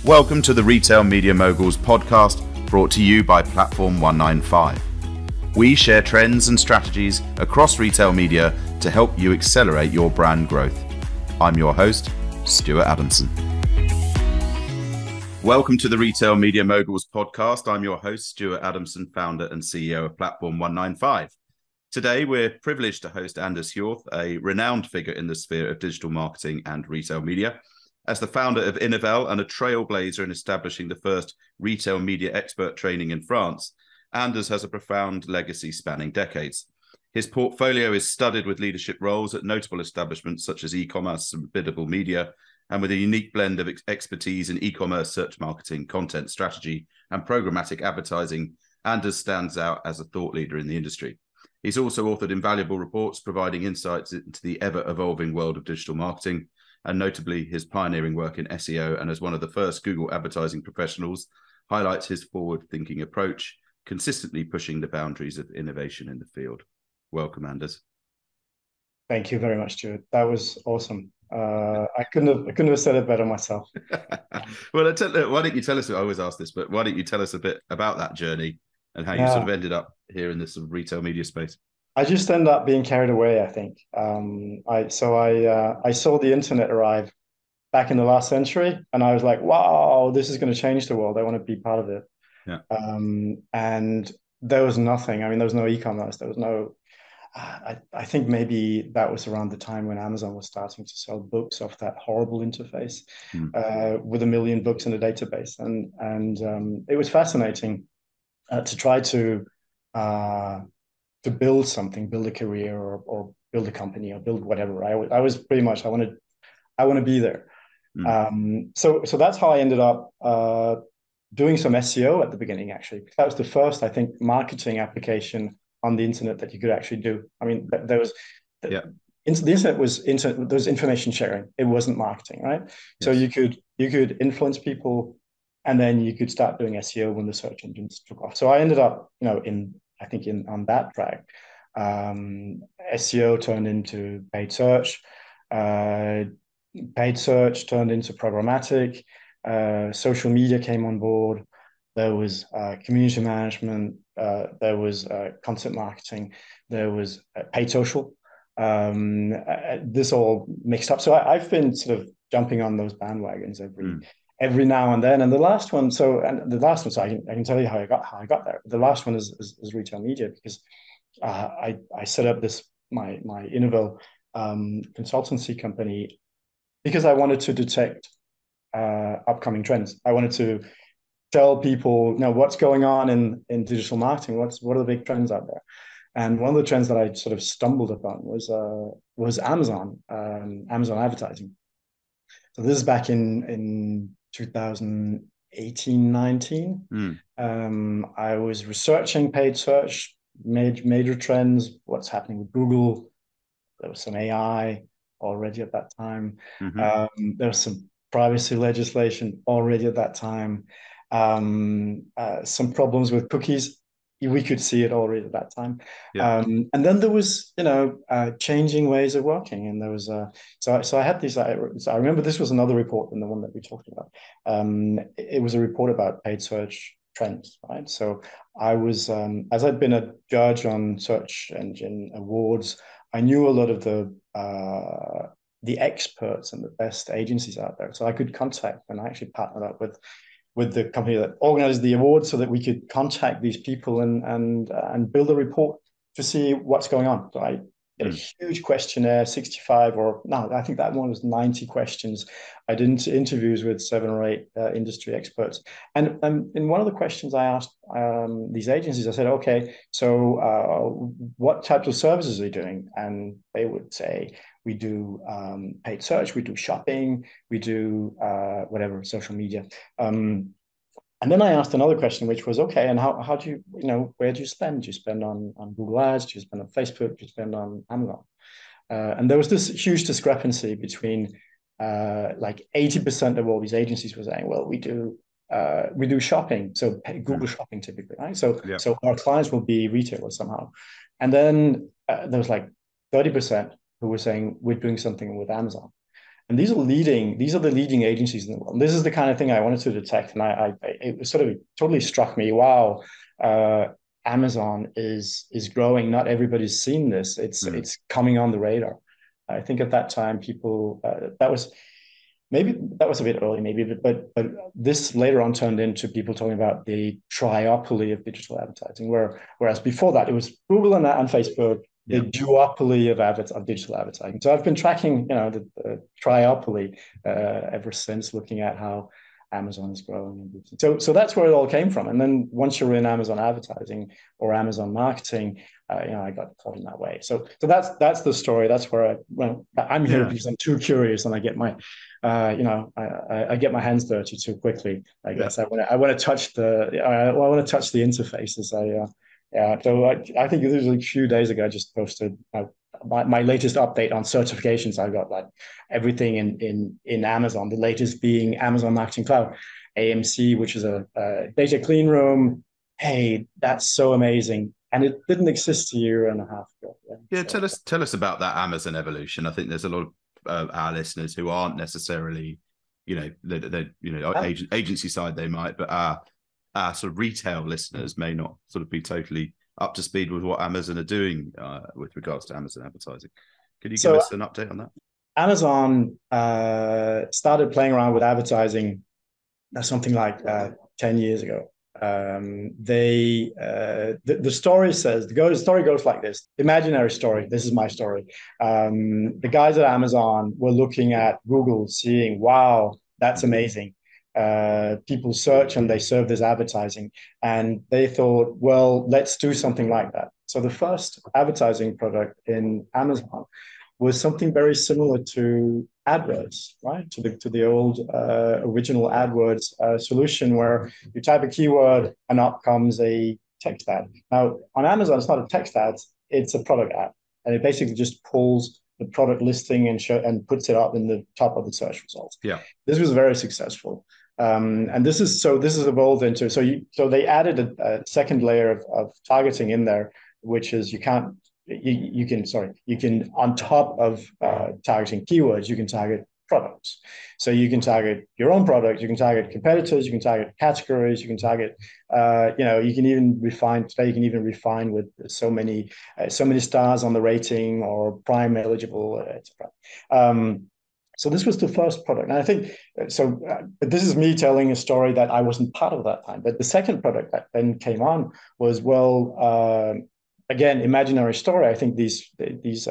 Welcome to the Retail Media Moguls podcast, brought to you by Platform 195. We share trends and strategies across retail media to help you accelerate your brand growth. I'm your host, Stuart Adamson. Welcome to the Retail Media Moguls podcast. I'm your host, Stuart Adamson, founder and CEO of Platform 195. Today, we're privileged to host Anders Hjorth, a renowned figure in the sphere of digital marketing and retail media. As the founder of Innovel and a trailblazer in establishing the first retail media expert training in France, Anders has a profound legacy spanning decades. His portfolio is studded with leadership roles at notable establishments such as e-commerce and biddable media, and with a unique blend of expertise in e-commerce search marketing, content strategy, and programmatic advertising, Anders stands out as a thought leader in the industry. He's also authored invaluable reports providing insights into the ever-evolving world of digital marketing, and notably his pioneering work in SEO, and as one of the first Google advertising professionals, highlights his forward-thinking approach, consistently pushing the boundaries of innovation in the field. Welcome, Anders. Thank you very much, Stuart. That was awesome. I couldn't have said it better myself. Well, why don't you tell us? I always ask this, but why don't you tell us a bit about that journey and how you sort of ended up here in this sort of retail media space? I just ended up being carried away, I think. I saw the internet arrive back in the last century, and I was like, wow, this is going to change the world. I want to be part of it. Yeah. And there was nothing. I mean, there was no e-commerce. There was no. I think maybe that was around the time when Amazon was starting to sell books off that horrible interface with 1 million books in a database, and it was fascinating to try to build something, build a career, or build a company, or build whatever. I was pretty much I want to be there. So that's how I ended up doing some SEO at the beginning. Actually, that was the first, I think, marketing application on the internet that you could actually do. I mean, there was the internet was there was information sharing. It wasn't marketing, right? Yes. So you could influence people, and then you could start doing SEO when the search engines took off. So I ended up, on that track. SEO turned into paid search. Paid search turned into programmatic. Social media came on board. There was community management. There was content marketing. There was paid social. This all mixed up. So I've been sort of jumping on those bandwagons every now and then. And the last one, so I can tell you how I got there. The last one is retail media, because I set up my Innovel consultancy company because I wanted to detect upcoming trends. I wanted to tell people, what's going on in digital marketing. What are the big trends out there? And one of the trends that I sort of stumbled upon was Amazon advertising. So this is back in 2018, 19. I was researching paid search, major trends, what's happening with Google. There was some AI already at that time. There was some privacy legislation already at that time. Some problems with cookies. We could see it already at that time. And then there was, changing ways of working. And there was so I had these. I remember this was another report than the one that we talked about. It was a report about paid search trends, right? So I was, as I'd been a judge on search engine awards, I knew a lot of the experts and the best agencies out there. So I could contact, and I actually partnered up with the company that organized the awards so that we could contact these people and build a report to see what's going on. So I did a huge questionnaire, 65, or no, I think that one was 90 questions. I did interviews with 7 or 8 industry experts. And in one of the questions I asked these agencies, I said, okay, so what types of services are you doing? And they would say, we do paid search, we do shopping, we do whatever, social media. And then I asked another question, which was, okay, and how do you, where do you spend? Do you spend on Google Ads? Do you spend on Facebook? Do you spend on Amazon? And there was this huge discrepancy between like 80% of all these agencies were saying, well, we do shopping, so Google shopping typically, right? So our clients will be retailers somehow. And then there was like 30% who were saying we're doing something with Amazon. And these are the leading agencies in the world. And this is the kind of thing I wanted to detect. And it was sort of totally struck me. Wow, Amazon is growing. Not everybody's seen this. It's coming on the radar. I think at that time, people that was a bit early, but this later on turned into people talking about the triopoly of digital advertising, whereas before that it was Google and Facebook, the duopoly of digital advertising. So I've been tracking, the triopoly ever since, looking at how Amazon is growing. So that's where it all came from. And then once you're in Amazon advertising or Amazon marketing, I got caught in that way. So that's the story. That's where I'm here because I'm too curious and I get my I get my hands dirty too quickly. I guess I want to touch the interfaces. So I think it was a few days ago I just posted my latest update on certifications. I got like everything in Amazon. The latest being Amazon Marketing Cloud, AMC, which is a data clean room. Hey, that's so amazing. And it didn't exist a year and a half ago. Yeah, tell us about that Amazon evolution. I think there's a lot of our listeners who aren't necessarily, agency side they might, but our sort of retail listeners may not sort of be totally up to speed with what Amazon are doing with regards to Amazon advertising. Could you give us an update on that? Amazon started playing around with advertising something like 10 years ago. The story says the story goes like this. Imaginary story. This is my story. The guys at Amazon were looking at Google, seeing, wow, that's amazing. People search and they serve this advertising, and they thought, well, let's do something like that. So the first advertising product in Amazon was something very similar to AdWords, right? To the old original AdWords solution, where you type a keyword and up comes a text ad. Now on Amazon, it's not a text ad; it's a product ad, and it basically just pulls the product listing and puts it up in the top of the search results. Yeah, this was very successful. And this is evolved into so they added a second layer of targeting in there, which is you can on top of targeting keywords, you can target products. So you can target your own product, you can target competitors, you can target categories, you can target you can even refine with so many stars on the rating or Prime eligible, etc. So this was the first product. And I think, but this is me telling a story that I wasn't part of that time. But the second product that then came on was, again, imaginary story. I think these business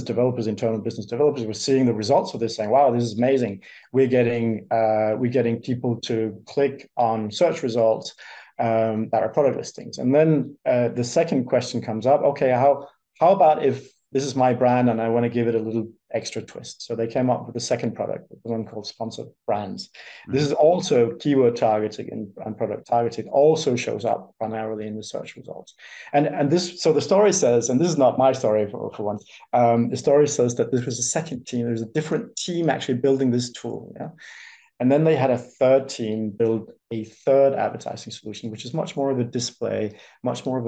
developers, internal business developers, were seeing the results of this, saying, wow, this is amazing. We're getting people to click on search results that are product listings. And then the second question comes up, okay, how about if this is my brand and I want to give it a little extra twist? So they came up with a second product, the one called Sponsored Brands. This is also keyword targeting and product targeting. Also shows up primarily in the search results. And this, so the story says, and this is not my story for once, the story says that this was a second team. There's a different team actually building this tool. Yeah. And then they had a third team build a third advertising solution, which is much more of a display, much more of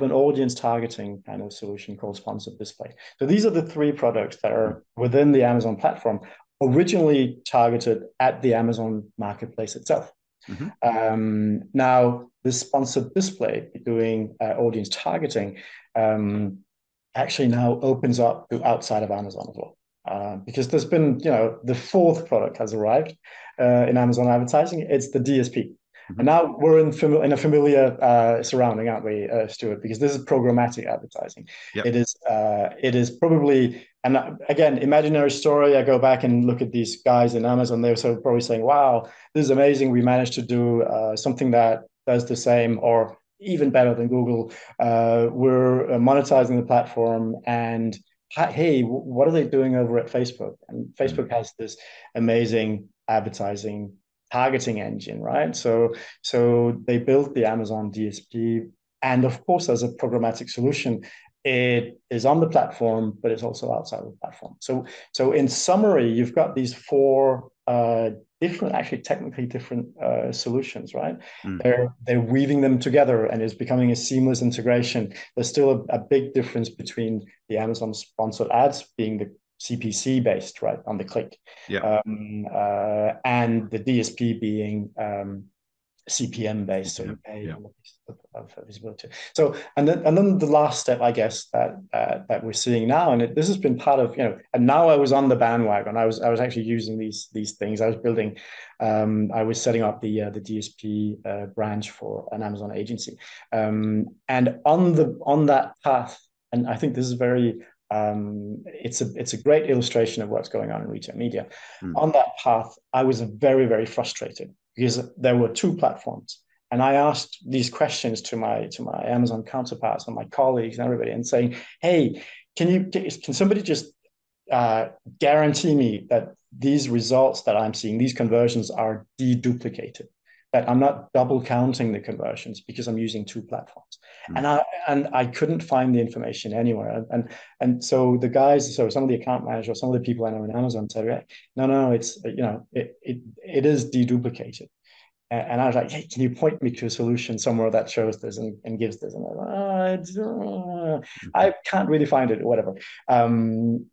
an audience targeting kind of solution called Sponsored Display. So these are the three products that are within the Amazon platform, originally targeted at the Amazon marketplace itself. Now, this Sponsored Display doing audience targeting actually now opens up to outside of Amazon as well. Because there's been, the fourth product has arrived in Amazon advertising. It's the DSP. And now we're in a familiar surrounding, aren't we, Stuart? Because this is programmatic advertising. Yep. It is probably, and again, imaginary story. I go back and look at these guys in Amazon. They're probably saying, "Wow, this is amazing. We managed to do something that does the same or even better than Google. We're monetizing the platform, and hey, what are they doing over at Facebook?" And Facebook has this amazing advertising targeting engine, right? So they built the Amazon DSP, and of course, as a programmatic solution, it is on the platform, but it's also outside of the platform. So in summary, you've got these four different, actually technically different solutions, right? Mm. They're weaving them together, and it's becoming a seamless integration. There's still a big difference between the Amazon sponsored ads being the CPC based, right, on the click, Yeah. and the DSP being CPM based, so you CPM. pay Yeah. on the basis of visibility. So, and then the last step, I guess, that we're seeing now, and this has been part of, and now I was on the bandwagon. I was actually using these things. I was building, I was setting up the DSP branch for an Amazon agency, and on that path, and I think this is very it's a great illustration of what's going on in retail media. Mm. On that path, I was very, very frustrated because there were two platforms. And I asked these questions to my Amazon counterparts and my colleagues and everybody, and saying, "Hey, can somebody just guarantee me that these results that I'm seeing, these conversions, are deduplicated? That I'm not double counting the conversions because I'm using two platforms." Mm. And I couldn't find the information anywhere. And so the guys, so some of the account managers, some of the people I know in Amazon said, no, it's it is deduplicated. And I was like, "Hey, can you point me to a solution somewhere that shows this and gives this?" And I can't really find it, or whatever.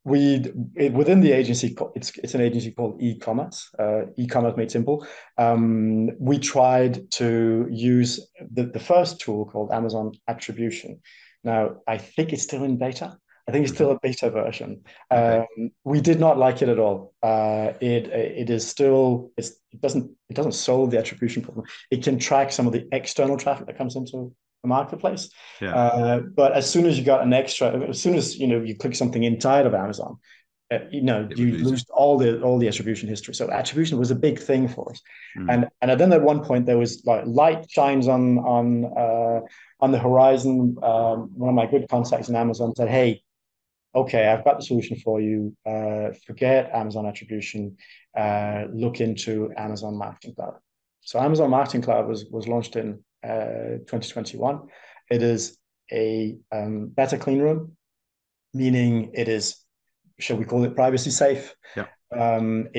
Within the agency, it's an agency called e-commerce, e-commerce made simple. We tried to use the first tool called Amazon Attribution. Now, I think it's still in beta. I think it's still a beta version. Okay. We did not like it at all. It is still it doesn't solve the attribution problem. It can track some of the external traffic that comes into the marketplace, Yeah. but as soon as you got as soon as you click something inside of Amazon, It would you lose it. lose all the attribution history. So attribution was a big thing for us, Mm. and then at one point there was like light shines on the horizon. One of my good contacts in Amazon said, "Hey, okay, I've got the solution for you. Forget Amazon attribution. Look into Amazon Marketing Cloud." So Amazon Marketing Cloud was launched in 2021. It is a better clean room, meaning it is, shall we call it, privacy safe. Yeah.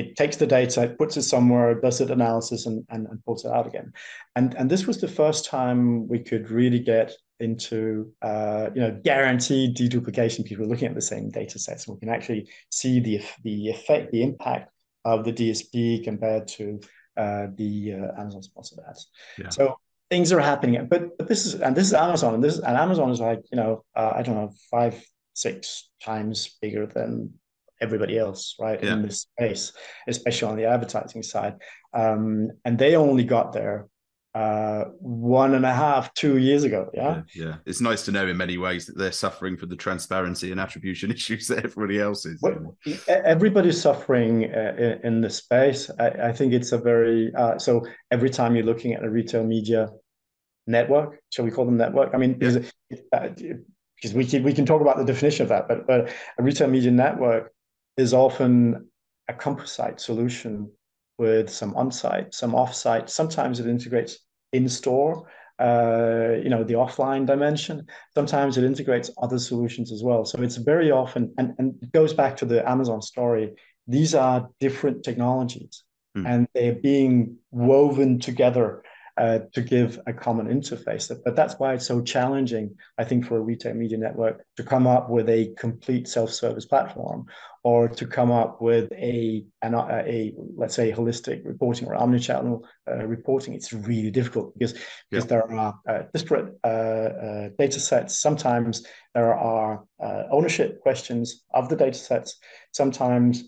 It takes the data, it puts it somewhere, does it analysis, and pulls it out again. And this was the first time we could really get into guaranteed deduplication because we're looking at the same data sets. We can actually see the effect, the impact of the DSP compared to the Amazon sponsored ads. Yeah. So things are happening, but this is Amazon, and Amazon is like I don't know, 5-6 times bigger than everybody else, right, Yeah. in this space, especially on the advertising side. And they only got there 1.5-2 years ago. Yeah. Yeah. It's nice to know in many ways that they're suffering from the transparency and attribution issues that everybody else is. Well, everybody's suffering in this space. I think it's a very so every time you're looking at a retail media network, shall we call them network? I mean, because we can talk about the definition of that, but a retail media network is often a composite solution with some on-site, some off-site. Sometimes it integrates in-store, the offline dimension. Sometimes it integrates other solutions as well. So it's very often, and it goes back to the Amazon story. These are different technologies, and they're being woven together to give a common interface. But that's why it's so challenging, I think, for a retail media network to come up with a complete self-service platform, or to come up with a let's say holistic reporting or omnichannel reporting. It's really difficult because there are disparate data sets. Sometimes there are ownership questions of the data sets. Sometimes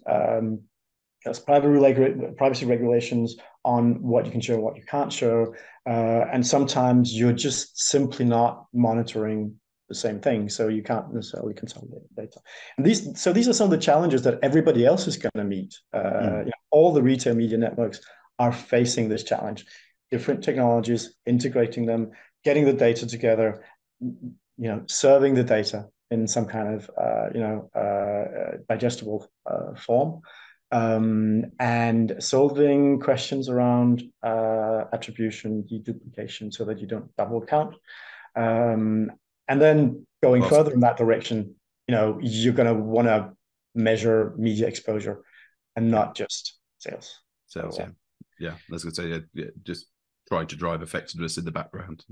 there's privacy regulations on what you can show and what you can't show. And sometimes you're just simply not monitoring the same thing. So you can't necessarily consolidate data. And these are some of the challenges that everybody else is going to meet. All the retail media networks are facing this challenge. Different technologies, integrating them, getting the data together, serving the data in some kind of digestible form. And solving questions around attribution, deduplication, so that you don't double count. And then going further in that direction, you're going to want to measure media exposure and not just sales. Sales, Yeah, that's going to say, just trying to drive effectiveness in the background,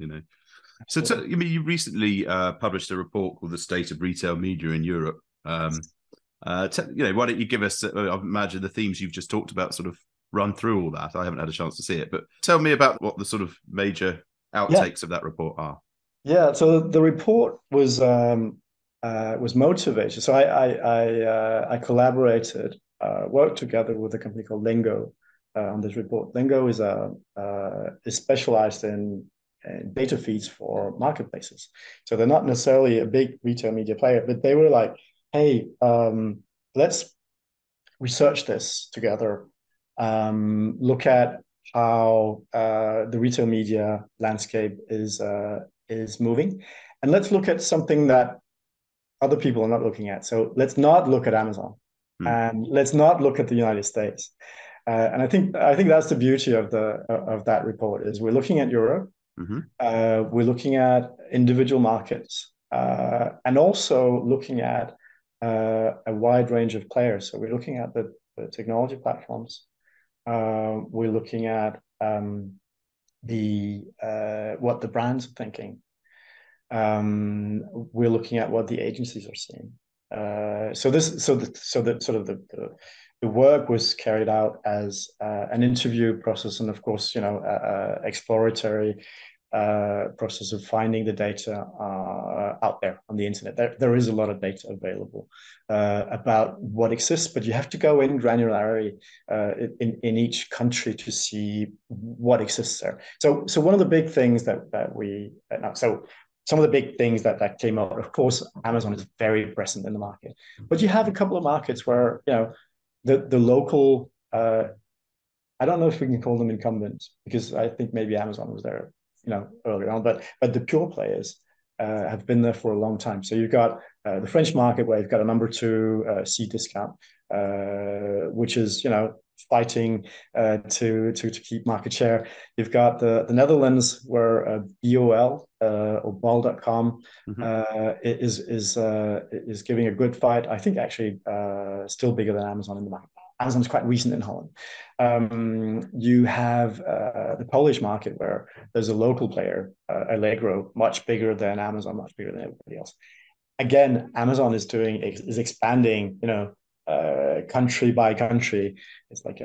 So, you recently published a report called "The State of Retail Media in Europe." Why don't you give us? I imagine the themes you've just talked about sort of run through all that. I haven't had a chance to see it, but tell me about what the sort of major outtakes of that report are. Yeah. So the report was motivated. So I collaborated, worked together with a company called Lingo on this report. Lingo is specialized in data feeds for marketplaces. So they're not necessarily a big retail media player, but they were like, hey, let's research this together, look at how the retail media landscape is moving, and let's look at something that other people are not looking at. So let's not look at Amazon, and let's not look at the United States. And I think that's the beauty of that report is we're looking at Europe, we're looking at individual markets, and also looking at a wide range of players. So we're looking at the technology platforms. We're looking at what the brands are thinking. We're looking at what the agencies are seeing. The work was carried out as an interview process, and of course, exploratory process of finding the data out there on the internet. There is a lot of data available about what exists, but you have to go in granularity in each country to see what exists there. So one of the big things some of the big things that came out, of course, Amazon is very present in the market, but you have a couple of markets where the local I don't know if we can call them incumbents, because I think maybe Amazon was there earlier on, but the pure players have been there for a long time. So you've got the French market, where you've got a number 2 Cdiscount, which is fighting to keep market share. You've got the Netherlands, where BOL or bol.com is giving a good fight. I think actually still bigger than Amazon in the market. Amazon's quite recent in Holland. You have the Polish market, where there's a local player, Allegro, much bigger than Amazon, much bigger than everybody else. Again, Amazon is expanding, country by country. It's like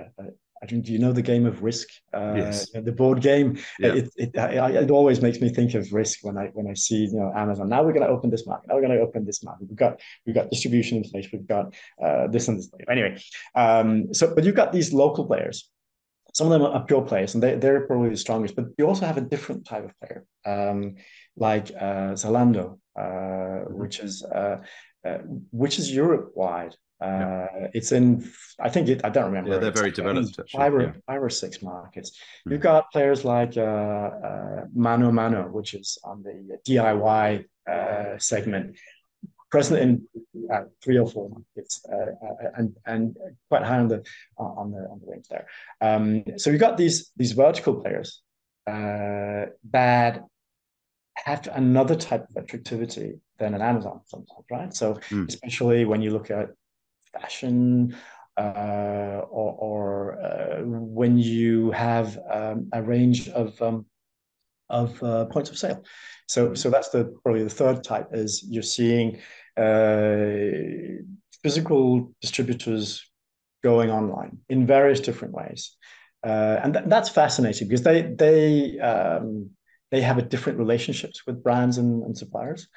do you know the game of Risk? Yes. The board game. Yeah. It always makes me think of Risk when I see Amazon. Now we're going to open this market. Now we're going to open this market. We've got distribution in place. We've got this and this. Anyway, but you've got these local players. Some of them are pure players, and they're probably the strongest. But you also have a different type of player, like Zalando, which is Europe wide. It's in, I don't remember. Yeah, they're very developed, actually. 5 or 6 markets. You've got players like Mano Mano, which is on the DIY segment, present in 3 or 4 markets, and quite high on the range there. So you've got these vertical players that have another type of attractivity than an Amazon sometimes, right? So especially when you look at fashion, or when you have a range of points of sale. So that's probably the third type, is you're seeing physical distributors going online in various different ways, and that's fascinating, because they have a different relationships with brands and suppliers,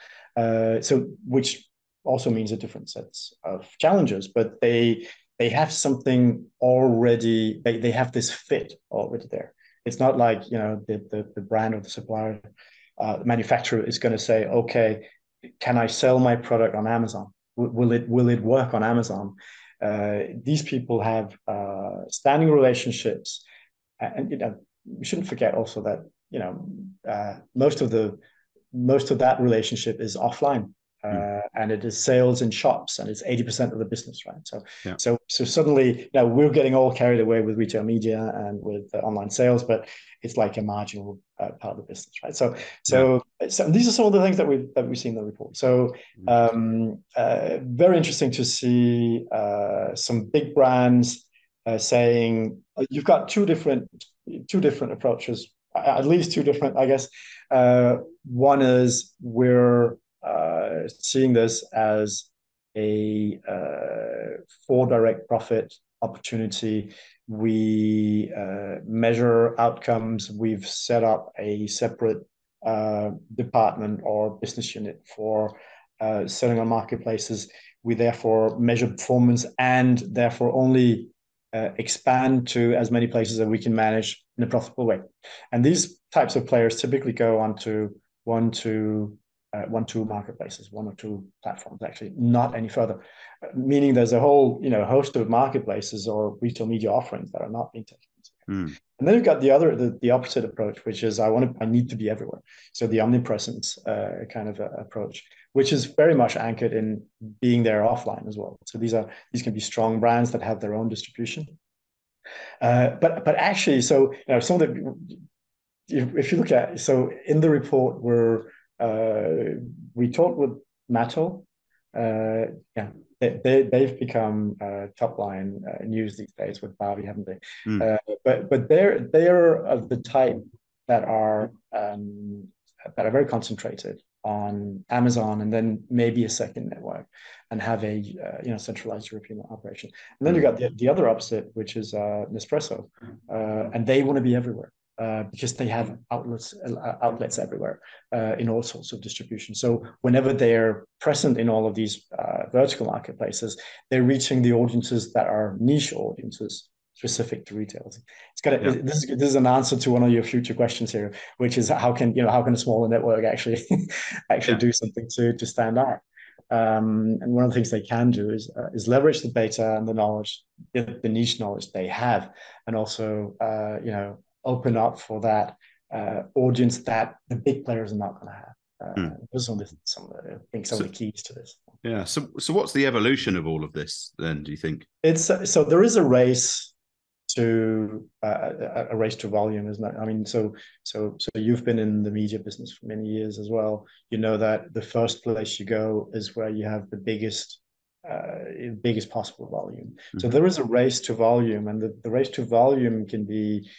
which also means a different sets of challenges, but they have something already. They have this fit already there. It's not like the brand or the supplier, manufacturer is going to say, okay, can I sell my product on Amazon? Will it work on Amazon? These people have standing relationships, and we shouldn't forget also that most of that relationship is offline. And it is sales in shops, and it's 80% of the business, right? So suddenly, we're getting all carried away with retail media and with online sales, but it's like a marginal part of the business, right? So these are some of the things that we've seen in the report. So very interesting to see some big brands saying you've got two different approaches, at least two different, I guess. One is we're seeing this as a for direct profit opportunity. We measure outcomes. We've set up a separate department or business unit for selling on marketplaces. We therefore measure performance and therefore only expand to as many places as we can manage in a profitable way. And these types of players typically go onto one or two marketplaces, one or two platforms, actually, not any further. Meaning there's a whole host of marketplaces or retail media offerings that are not being taken into account. And then you've got the opposite approach, which is I need to be everywhere. So the omnipresence kind of approach, which is very much anchored in being there offline as well. So these can be strong brands that have their own distribution. But actually, so some of the, if you look at, so in the report we talked with Mattel. They've become top line news these days with Barbie, haven't they? But they're of the type that are very concentrated on Amazon and then maybe a second network and have a centralized European operation. And then you got the other opposite, which is Nespresso, and they want to be everywhere. Because they have outlets everywhere in all sorts of distribution. So whenever they're present in all of these vertical marketplaces, they're reaching the audiences that are niche audiences specific to retailers. This is an answer to one of your future questions here, which is how can a smaller network actually do something to stand out. And one of the things they can do is leverage the data and the knowledge, the niche knowledge they have, and also open up for that audience that the big players are not going to have. Those are some of the keys to this. Yeah. So what's the evolution of all of this then? Do you think it's so there is a race to volume, isn't it? I mean, so you've been in the media business for many years as well. You know that the first place you go is where you have the biggest possible volume. So there is a race to volume, and the race to volume can be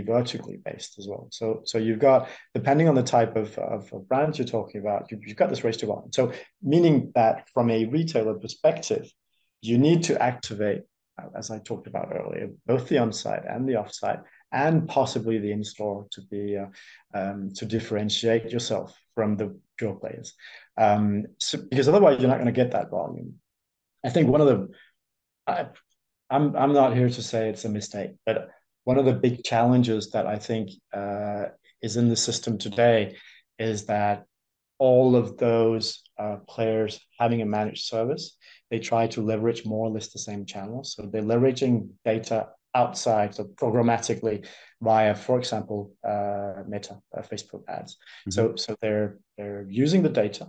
vertically based as well. So you've got, depending on the type of brands you're talking about, you've got this race to volume. So meaning that from a retailer perspective, you need to activate, as I talked about earlier, both the on-site and the off-site, and possibly the in-store to be to differentiate yourself from the pure players. Because otherwise you're not going to get that volume. I think I'm not here to say it's a mistake, but one of the big challenges that I think is in the system today is that all of those players having a managed service, they try to leverage more or less the same channels. So they're leveraging data outside, so programmatically via, for example, Meta, Facebook ads. So they're using the data,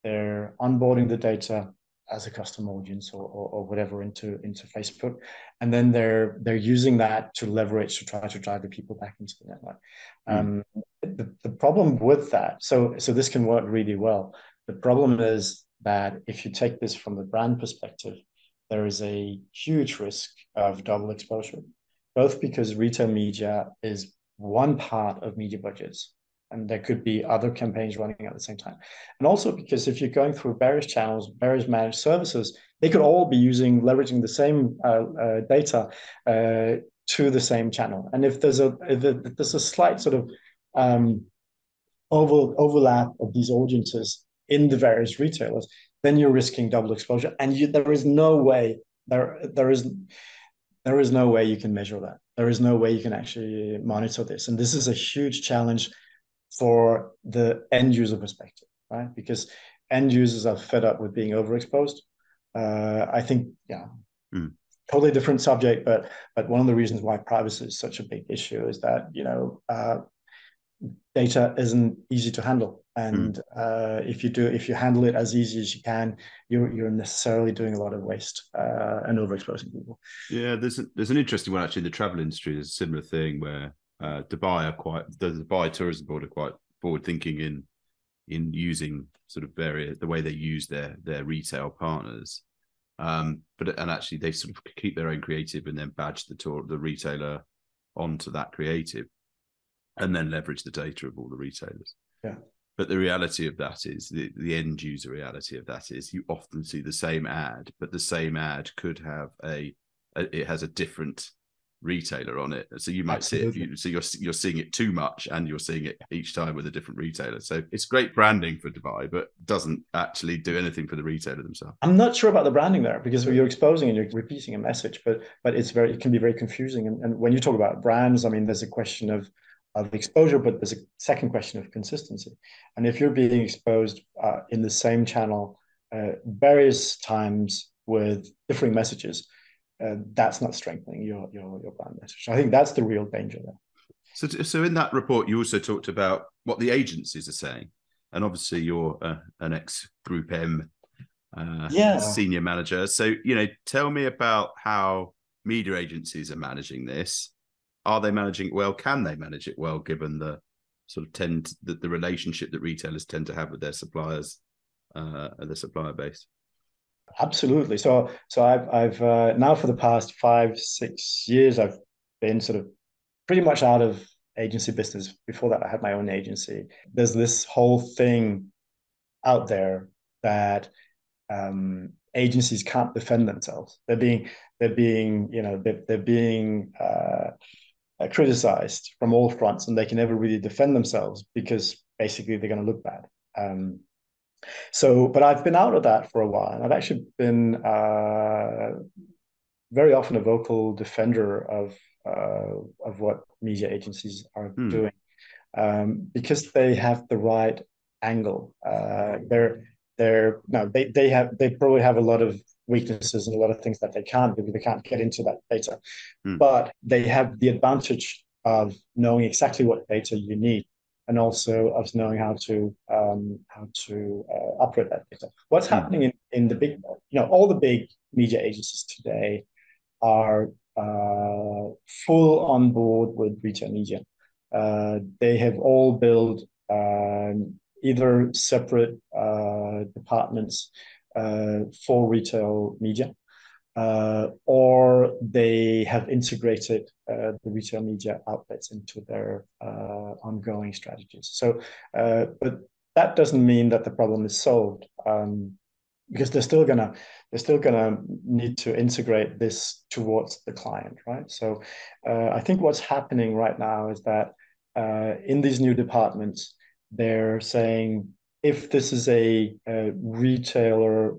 they're onboarding the data as a custom audience or whatever into Facebook, and then they're using that to leverage to try to drive the people back into the network. The problem with that, so this can work really well. The problem is that if you take this from the brand perspective, there is a huge risk of double exposure, both because retail media is one part of media budgets, and there could be other campaigns running at the same time. And also because if you're going through various channels, various managed services, they could all be leveraging the same data to the same channel. And if there's a slight sort of overlap of these audiences in the various retailers, then you're risking double exposure. And there is no way you can measure that. There is no way you can actually monitor this. And this is a huge challenge for the end user perspective, right? Because end users are fed up with being overexposed. I think, totally different subject, but one of the reasons why privacy is such a big issue is that, data isn't easy to handle. And if you handle it as easy as you can, you're necessarily doing a lot of waste and overexposing people. Yeah, there's an interesting one actually in the travel industry. There's a similar thing where the Dubai Tourism Board are quite forward thinking in using sort of the way they use their retail partners. But actually they sort of keep their own creative and then badge the retailer onto that creative, and then leverage the data of all the retailers. Yeah. But the reality of that is the end user reality of that is you often see the same ad, but the same ad could have it has a different retailer on it. So you might Absolutely. see it, so you're seeing it too much, and you're seeing it each time with a different retailer. So it's great branding for Dubai, but doesn't actually do anything for the retailer themselves. I'm not sure about the branding there, because you're exposing and you're repeating a message, but it can be very confusing. And when you talk about brands, I mean, there's a question of exposure, but there's a second question of consistency. And if you're being exposed in the same channel various times with differing messages, that's not strengthening your brand message. I think that's the real danger there. So in that report, you also talked about what the agencies are saying, and obviously you're an ex-Group M senior manager. So tell me about how media agencies are managing this. Are they managing it well? Can they manage it well, given the sort of the relationship that retailers tend to have with their suppliers, their supplier base? Absolutely. So I've now for the past 5-6 years, I've been sort of pretty much out of agency business. Before that, I had my own agency. There's this whole thing out there that agencies can't defend themselves. They're being criticized from all fronts, and they can never really defend themselves because basically they're going to look bad. But I've been out of that for a while, and I've actually been very often a vocal defender of what media agencies are doing, because they have the right angle. They probably have a lot of weaknesses and a lot of things that they can't do. They can't get into that data, but they have the advantage of knowing exactly what data you need, and also of knowing how to operate that data. What's happening in the big, all the big media agencies today are full on board with retail media. They have all built either separate departments for retail media, or they have integrated the retail media outlets into their ongoing strategies. So, but that doesn't mean that the problem is solved, because they're still gonna need to integrate this towards the client, right? So, I think what's happening right now is that in these new departments, they're saying, if this is a retailer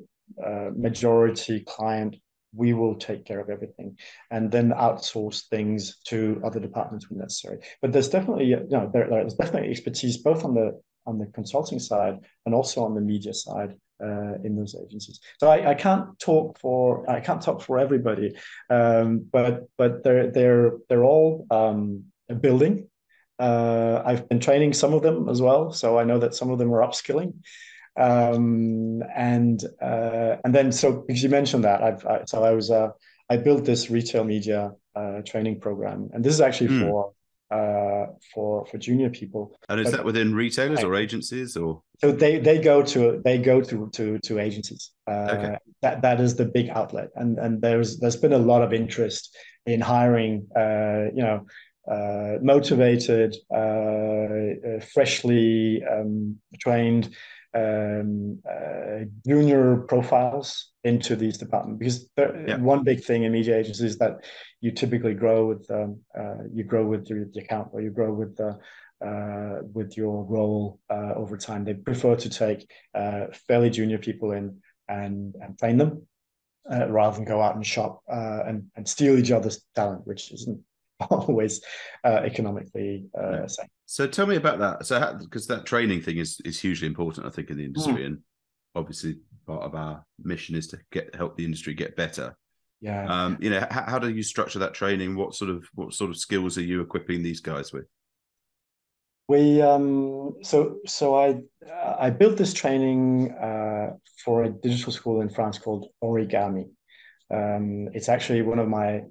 majority client, we will take care of everything, and then outsource things to other departments when necessary. But there's definitely, there's definitely expertise both on the consulting side and also on the media side in those agencies. So I can't talk for everybody, but they're all building. I've been training some of them as well, so I know that some of them are upskilling. And then, so because you mentioned that, I built this retail media training program, and this is actually for junior people. And is that within retailers or agencies, or? So they go to agencies. Okay. That is the big outlet, and there's been a lot of interest in hiring motivated, freshly trained junior profiles into these departments, because one big thing in media agencies is that you typically grow with the account, or you grow with your role over time. They prefer to take fairly junior people in and train them rather than go out and shop and steal each other's talent, which isn't always economically safe. So tell me about that. So because that training thing is hugely important, I think, in the industry, and obviously part of our mission is to help the industry get better. Yeah. How do you structure that training? What sort of skills are you equipping these guys with? We I built this training for a digital school in France called Origami. It's actually one of my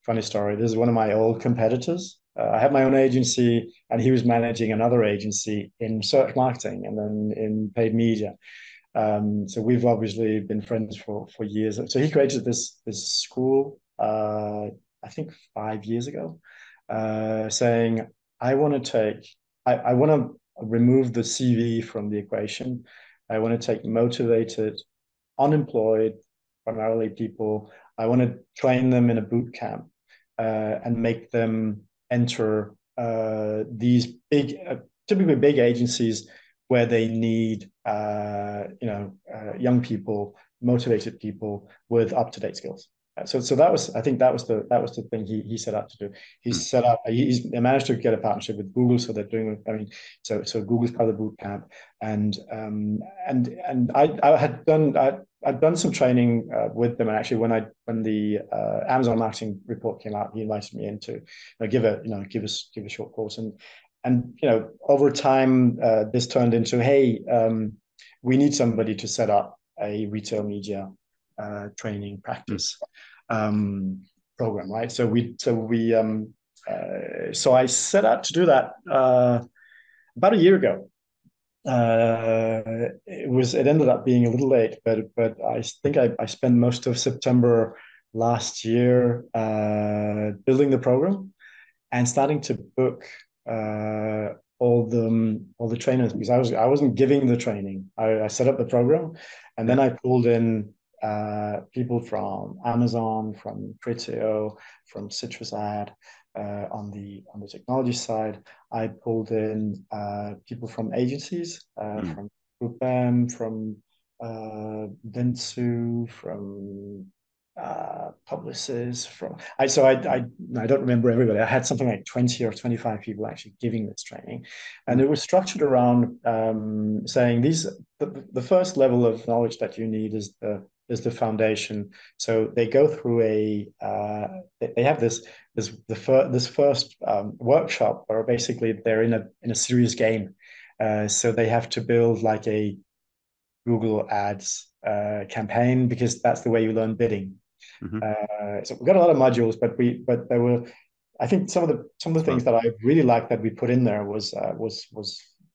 funny story. This is one of my old competitors. I had my own agency, and he was managing another agency in search marketing and then in paid media. So we've obviously been friends for years. So he created this school, I think 5 years ago, saying, I want to I want to remove the CV from the equation. I want to take motivated, unemployed, primarily people. I want to train them in a boot camp and make them enter these typically big agencies where they need young people, motivated people with up to date skills. So that was, I think that was the thing he set out to do. He's managed to get a partnership with Google, so they're doing. I mean, so Google's part of the boot camp, and I'd done some training with them, and actually when the Amazon marketing report came out, he invited me in to give a short course, and over time this turned into, hey, we need somebody to set up a retail media training practice program, right? So I set out to do that about a year ago. It ended up being a little late, but I think I spent most of September last year building the program and starting to book all the trainers, because I wasn't giving the training. I set up the program, and then I pulled in people from Amazon, from Criteo, from Citrus Ad. On the technology side, I pulled in people from agencies, from EPAM, from Dentsu, from publicists. I don't remember everybody. I had something like 20 or 25 people actually giving this training, and it was structured around saying the first level of knowledge that you need is the foundation. So they go through they have this first workshop where basically they're in a serious game. So they have to build like a Google Ads campaign, because that's the way you learn bidding. So we've got a lot of modules, but there were, I think some of the things that I really liked that we put in there was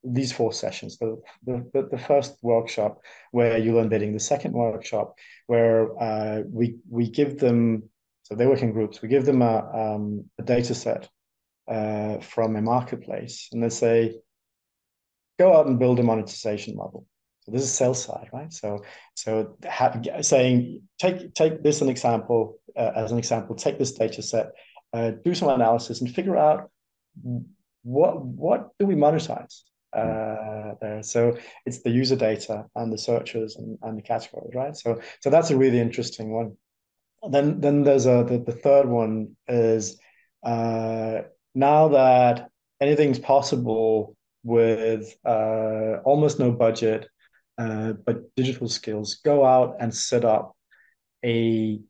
these 4 sessions. The first workshop where you learn bidding, the second workshop where we give them, so they work in groups, we give them a data set from a marketplace, and they say, go out and build a monetization model. So this is sales side, right? So saying, take this as an example, take this data set, do some analysis, and figure out what do we monetize there. So it's the user data and the searches and the categories, right? So that's a really interesting one. Then there's the third one is now that anything's possible with almost no budget, but digital skills, go out and set up a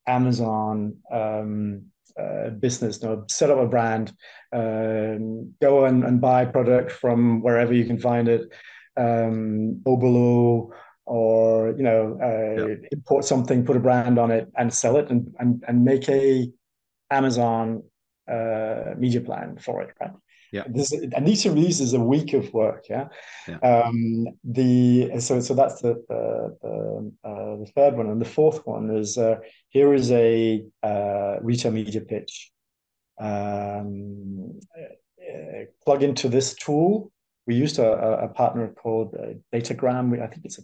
Amazon business, set up a brand, go and buy product from wherever you can find it, Obolo, or import something, put a brand on it, and sell it, and make a Amazon media plan for it, right? Yeah. And each of these is a week of work. Yeah. So that's the third one, and the fourth one is here is a retail media pitch. Plug into this tool. We used a partner called Datagram. I think it's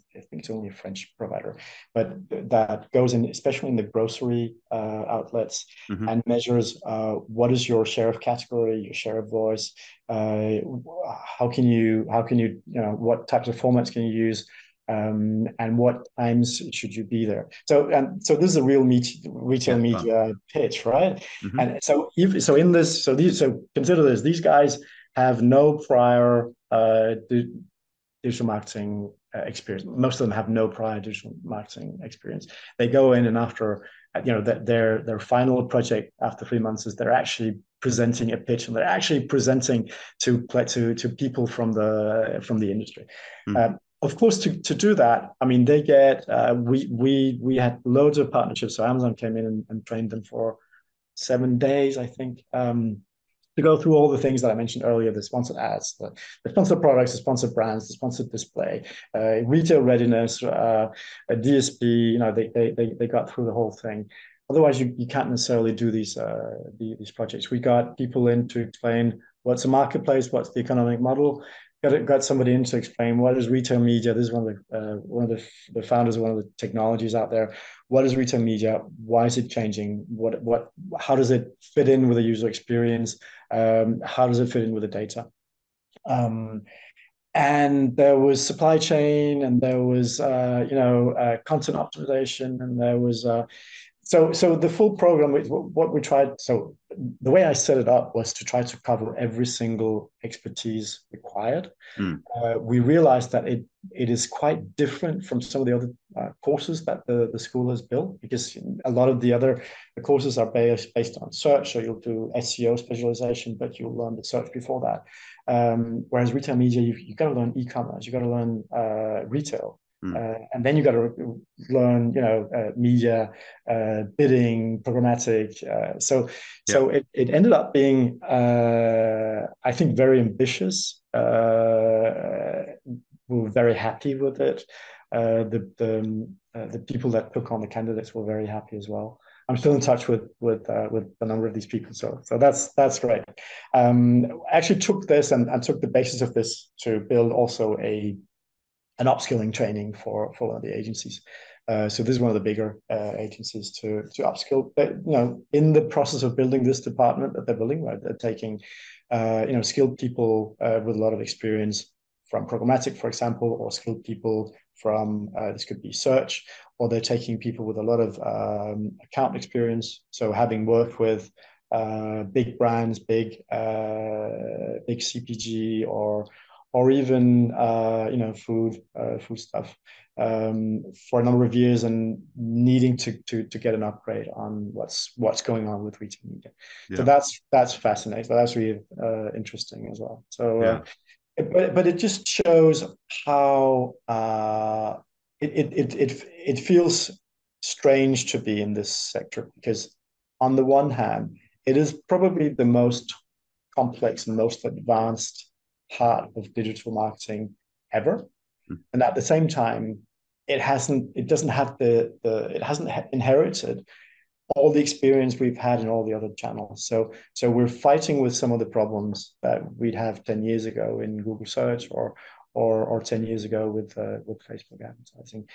only a French provider, but that goes in, especially in the grocery outlets, and measures what is your share of category, your share of voice. How can you what types of formats can you use, and what times should you be there? So this is a real retail media pitch, right? And so consider this: these guys have no prior digital marketing experience. Most of them have no prior digital marketing experience. They go in, and after their final project after 3 months is they're actually presenting a pitch, and they're actually presenting to people from the industry. Of course, to do that, I mean, they get we had loads of partnerships. So Amazon came in and trained them for 7 days, I think. to go through all the things that I mentioned earlier, the sponsored ads, the sponsored products, the sponsored brands, the sponsored display, retail readiness, a DSP, they got through the whole thing. Otherwise, you can't necessarily do these projects. We got people in to explain what's a marketplace, what's the economic model. Got somebody in to explain what is retail media. This is one of the founders of one of the technologies out there. What is retail media? Why is it changing? How does it fit in with the user experience? How does it fit in with the data? And there was supply chain, and there was content optimization, and there was so the full program, what we tried, so the way I set it up was to try to cover every single expertise required. We realized that it is quite different from some of the other courses that the school has built, because a lot of the other courses are based on search, so you'll do SEO specialization, but you'll learn the search before that. Whereas retail media, you've got to learn e-commerce, you've got to learn retail. And then you got to learn, media, bidding, programmatic. So it ended up being, I think, very ambitious. We were very happy with it. The people that took on the candidates were very happy as well. I'm still in touch with a number of these people, so that's great. I actually took this and took the basis of this to build also an upskilling training for one of the agencies. So this is one of the bigger agencies to upskill. But in the process of building this department that they're building, right, they're taking skilled people with a lot of experience from programmatic, for example, or skilled people from this could be search, or they're taking people with a lot of account experience. So having worked with big brands, big CPG, or even food stuff for a number of years, and needing to get an upgrade on what's going on with retail media. Yeah. So that's fascinating. So that's really interesting as well. So but it just shows how it feels strange to be in this sector, because on the one hand, it is probably the most complex and most advanced part of digital marketing ever, and at the same time, it hasn't inherited all the experience we've had in all the other channels. So we're fighting with some of the problems that we'd have 10 years ago in Google search, or 10 years ago with Facebook advertising.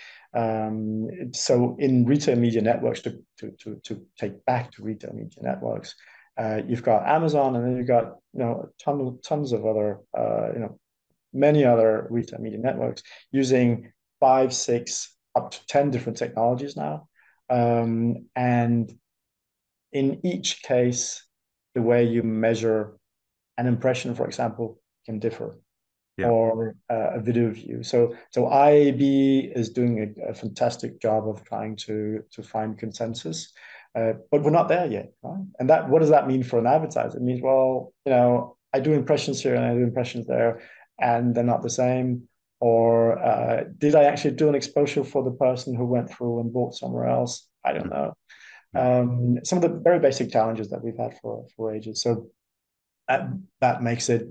So in retail media networks, to take back to retail media networks, you've got Amazon, and then you've got tons of other many other retail media networks using 5, 6, up to 10 different technologies now, and in each case, the way you measure an impression, for example, can differ. Or a video view. So IAB is doing a fantastic job of trying to find consensus. But we're not there yet, right? And what does that mean for an advertiser? It means, well, I do impressions here and I do impressions there, and they're not the same. Or did I actually do an exposure for the person who went through and bought somewhere else? I don't know. Some of the very basic challenges that we've had for ages. So that makes it,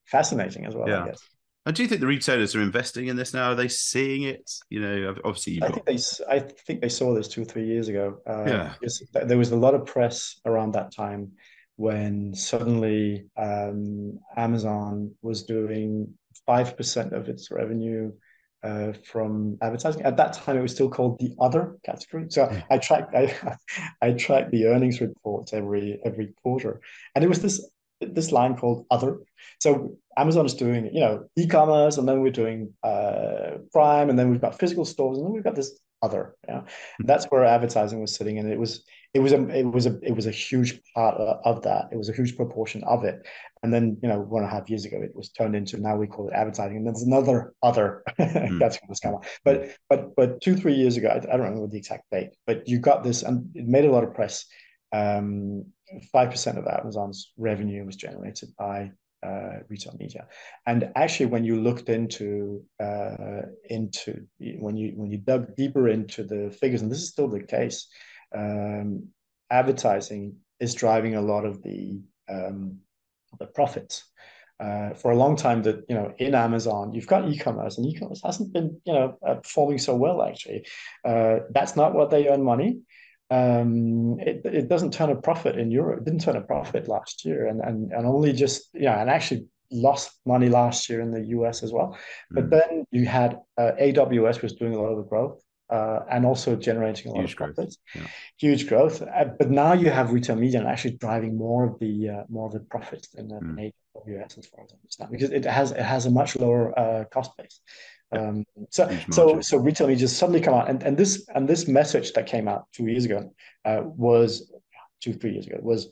fascinating as well, I guess. And do you think the retailers are investing in this now? Are they seeing it? Obviously, I think they saw this 2 or 3 years ago. Because there was a lot of press around that time when suddenly Amazon was doing 5% of its revenue from advertising. At that time, it was still called the other category. So I tracked the earnings reports every quarter, and it was this line called other. So Amazon is doing e-commerce, and then we're doing Prime, and then we've got physical stores, and then we've got this other. That's where advertising was sitting, and it was a huge part of that. It was a huge proportion of it. And then 1.5 years ago, it was turned into, now we call it advertising, and there's another other category that's come up. But 2-3 years ago, I don't remember the exact date, but you got this, and it made a lot of press. 5% of Amazon's revenue was generated by retail media. And actually, when you looked into when you dug deeper into the figures, and this is still the case, advertising is driving a lot of the the profits. For a long time, that in Amazon you've got e-commerce, and e-commerce hasn't been performing so well actually. That's not what they earn money. It doesn't turn a profit in Europe. It didn't turn a profit last year, and only just and actually lost money last year in the US as well. But then you had AWS was doing a lot of the growth and also generating a lot of profits. Huge growth. But now you have retail media and actually driving more of the profits than AWS as far as I understand, because it has a much lower cost base. So retail media suddenly come out, and this message that came out 2 years ago was 3 years ago was,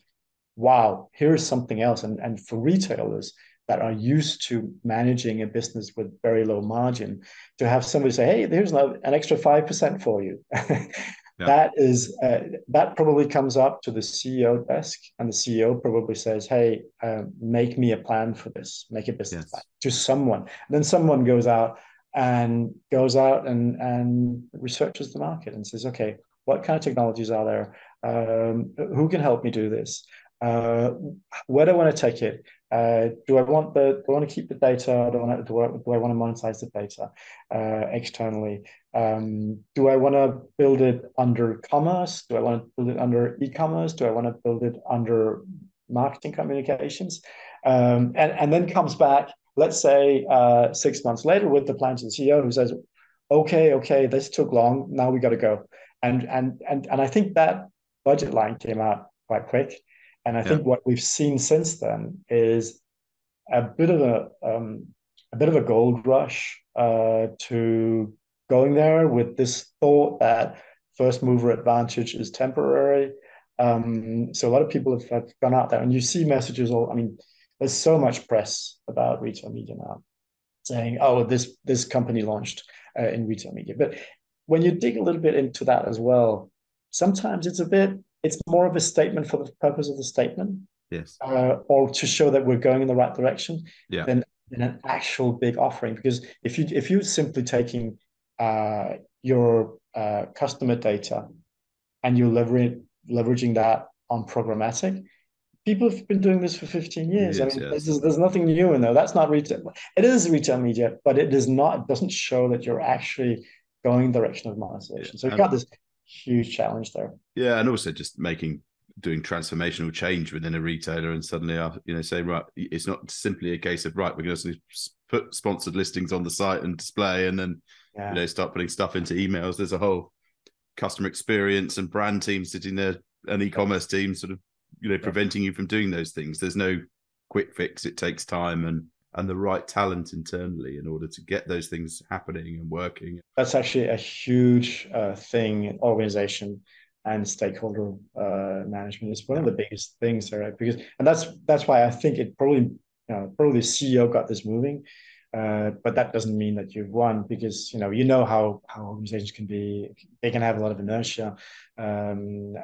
wow, here's something else. And for retailers that are used to managing a business with very low margin, to have somebody say, hey, there's an extra 5% for you. That probably comes up to the CEO desk, and the CEO probably says, hey, make me a plan for this, make a business plan to someone. And then someone goes out and researches the market and says, okay, what kind of technologies are there? Who can help me do this? Where do I want to take it? Do I want to keep the data? Do I want to monetize the data externally? Do I want to build it under commerce? Do I want to build it under e-commerce? Do I want to build it under marketing communications? And then comes back, let's say 6 months later, with the plan to the CEO, who says, okay, this took long. Now we got to go. And I think that budget line came out quite quick. And I think what we've seen since then is a bit of a gold rush to going there with this thought that first mover advantage is temporary. So a lot of people have gone out there, and you see messages there's so much press about retail media now saying, oh, this company launched in retail media. But when you dig a little bit into that as well, sometimes it's more of a statement for the purpose of the statement, or to show that we're going in the right direction, than an actual big offering. Because if you're simply taking your customer data and you're leveraging that on programmatic, people have been doing this for 15 years. There's nothing new in there. That's not retail. It is retail media, but it doesn't show that you're actually going in the direction of monetization. So you've got this huge challenge there. Yeah, and also just doing transformational change within a retailer, and suddenly saying, right, it's not simply a case of, right, we're going to put sponsored listings on the site and display, and then start putting stuff into emails. There's a whole customer experience and brand team sitting there, an e-commerce team sort of preventing you from doing those things. There's no quick fix. It takes time and the right talent internally in order to get those things happening and working. That's actually a huge thing in organization and stakeholder management. It's one of the biggest things there, right? And that's why I think it probably the CEO got this moving. But that doesn't mean that you've won, because how organizations can be. They can have a lot of inertia, and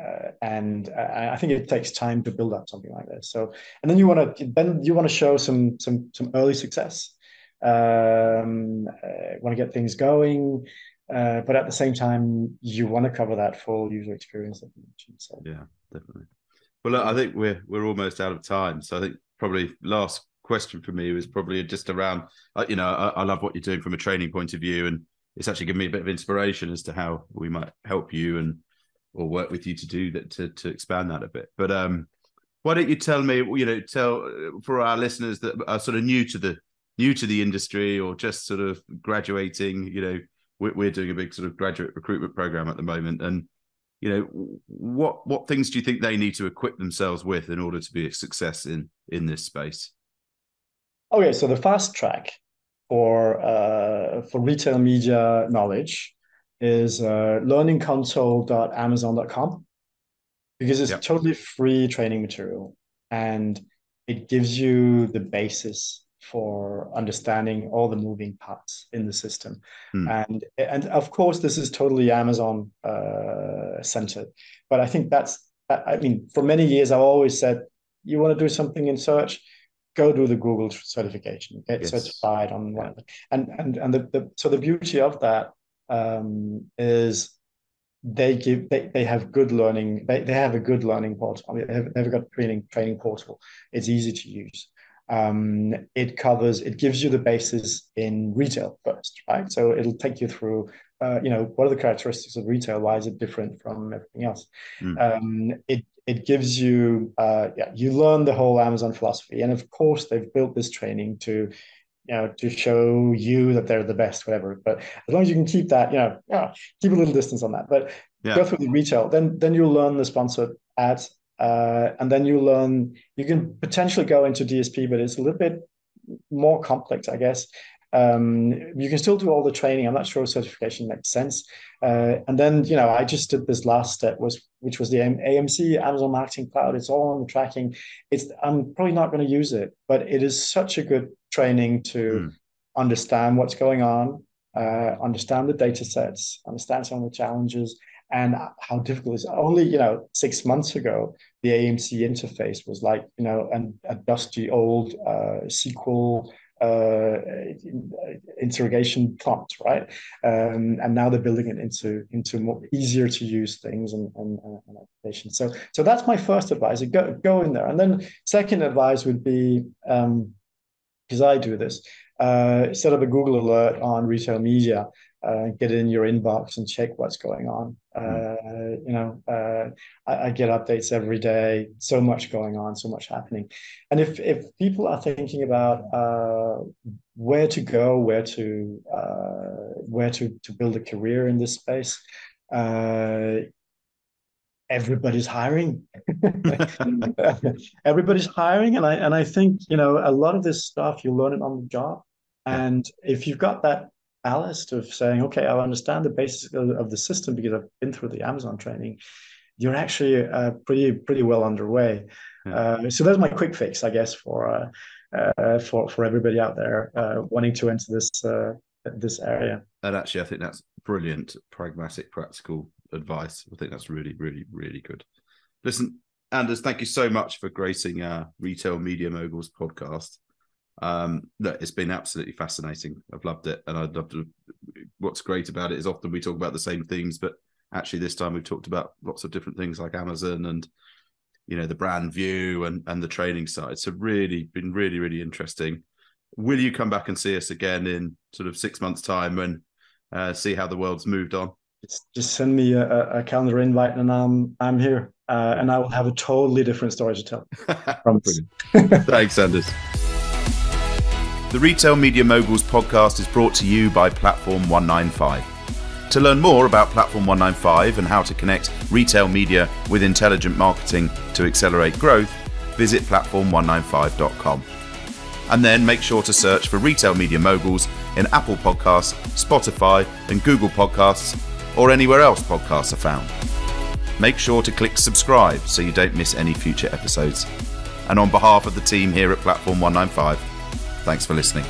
I think it takes time to build up something like this. So, and then you want to show some early success. Want to get things going, but at the same time, you want to cover that full user experience that you mentioned. So yeah, definitely. Well, look, I think we're almost out of time. So I think probably last question for me was probably just around, I love what you're doing from a training point of view, and it's actually given me a bit of inspiration as to how we might help you or work with you to do that, to expand that a bit. But why don't you tell me, tell for our listeners that are sort of new to the industry, or just sort of graduating, we're doing a big sort of graduate recruitment program at the moment, and what things do you think they need to equip themselves with in order to be a success in this space? Okay, so the fast track for retail media knowledge is learningconsole.amazon.com, because it's totally free training material, and it gives you the basis for understanding all the moving parts in the system. And of course, this is totally Amazon centered, but I think for many years I've always said, you want to do something in search, go do the Google certification, get certified on one. And so the beauty of that is they have good learning. They have a good learning portal. I mean, they've got training portal. It's easy to use. It gives you the basis in retail first, right? So it'll take you through, what are the characteristics of retail? Why is it different from everything else? It gives you, you learn the whole Amazon philosophy, and of course they've built this training to show you that they're the best, whatever. But as long as you can keep that, keep a little distance on that. But go through the retail, then you'll learn the sponsored ads, and then you can potentially go into DSP, but it's a little bit more complex, I guess. You can still do all the training. I'm not sure certification makes sense. And then, I just did this last step, which was the AMC, Amazon Marketing Cloud. It's all on the tracking. I'm probably not going to use it, but it is such a good training to understand what's going on, understand the data sets, understand some of the challenges, and how difficult it is. Only, 6 months ago, the AMC interface was like, a dusty old SQL interrogation prompt, right? And now they're building it into more easier to use things and applications. So that's my first advice. Go in there. And then second advice would be, because I do this, set up a Google alert on retail media. Get it in your inbox and check what's going on. I get updates every day. So much going on, so much happening. And if people are thinking about where to go, where to build a career in this space, everybody's hiring. Everybody's hiring, and I think a lot of this stuff you learn it on the job. And if you've got that ballast of saying, okay, I understand the basics of the system because I've been through the Amazon training, you're actually pretty well underway. So that's my quick fix, I guess, for everybody out there wanting to enter this area. And actually, I think that's brilliant, pragmatic, practical advice. I think that's really, really, really good. Listen, Anders, thank you so much for gracing our Retail Media Moguls podcast. Look, it's been absolutely fascinating. I've loved it, and I'd love to. What's great about it is often we talk about the same themes, but actually this time we've talked about lots of different things like Amazon and the brand view and the training side. So really been really, really interesting. Will you come back and see us again in sort of 6 months' time and see how the world's moved on? Just send me a calendar invite, and I'm here, and I will have a totally different story to tell. Thanks, Anders. The Retail Media Moguls podcast is brought to you by Platform 195. To learn more about Platform 195 and how to connect retail media with intelligent marketing to accelerate growth, visit platform195.com. And then make sure to search for Retail Media Moguls in Apple Podcasts, Spotify, and Google Podcasts, or anywhere else podcasts are found. Make sure to click subscribe so you don't miss any future episodes. And on behalf of the team here at Platform 195, thanks for listening.